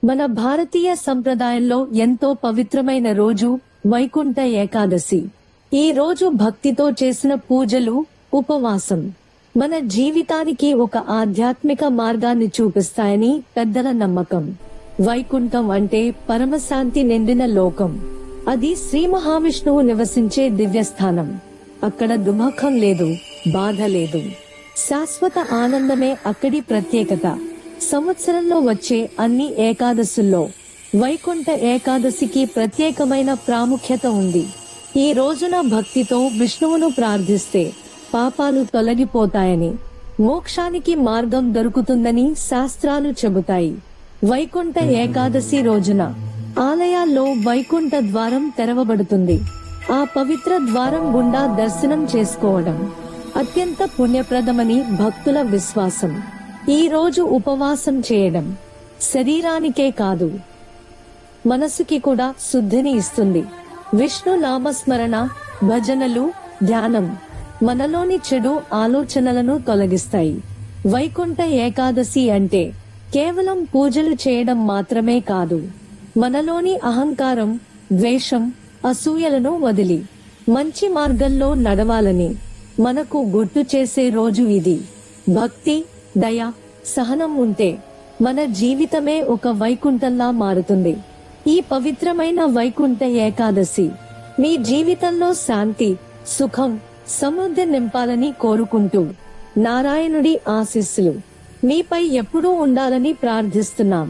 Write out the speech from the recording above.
మన భారతీయ సంప్రదాయంలో ఎంతో పవిత్రమైన రోజు వైకుంఠ ఏకాదశి. ఈ రోజు భక్తితో చేసిన పూజలు, ఉపవాసం మన జీవితానికి ఒక ఆధ్యాత్మిక మార్గాన్ని చూపిస్తాయని పెద్దల నమ్మకం. వైకుంఠం అంటే పరమశాంతి నిండిన లోకం. అది శ్రీ మహావిష్ణువు నివసించే దివ్యస్థానం. అక్కడ దుఃఖం లేదు, బాధ లేదు. శాశ్వత ఆనందమే అక్కడి ప్రత్యేకత. సంవత్సరంలో వచ్చే అన్ని ఏకాదశుల్లో వైకుంఠ ఏకాదశికి ప్రత్యేకమైన ప్రాముఖ్యత ఉంది. ఈ రోజున భక్తితో విష్ణువును ప్రార్థిస్తే పాపాలు తొలగిపోతాయని, మోక్షానికి మార్గం దొరుకుతుందని శాస్త్రాలు చెబుతాయి. వైకుంఠ ఏకాదశి రోజున ఆలయాల్లో వైకుంఠ ద్వారం తెరవబడుతుంది. ఆ పవిత్ర ద్వారం గుండా దర్శనం చేసుకోవడం అత్యంత పుణ్యప్రదమని భక్తుల విశ్వాసం. ఈ రోజు ఉపవాసం చేయడం శరీరానికే కాదు, మనసుకి కూడా శుద్ధిని ఇస్తుంది. విష్ణు నామస్మరణ, భజనలు, ధ్యానం మనలోని చెడు ఆలోచనలను తొలగిస్తాయి. వైకుంఠ ఏకాదశి అంటే కేవలం పూజలు చేయడం మాత్రమే కాదు, మనలోని అహంకారం, ద్వేషం, అసూయలను వదిలి మంచి మార్గంలో నడవాలని మనకు గుర్తు చేసే రోజు ఇది. భక్తి, దయ, సహనం ఉంటే మన జీవితమే ఒక వైకుంఠంలా మారుతుంది. ఈ పవిత్రమైన వైకుంఠ ఏకాదశి మీ జీవితంలో శాంతి, సుఖం, సమృద్ధి నింపాలని కోరుకుంటూ నారాయణుడి ఆశీస్సులు మీపై ఎప్పుడూ ఉండాలని ప్రార్థిస్తున్నాం.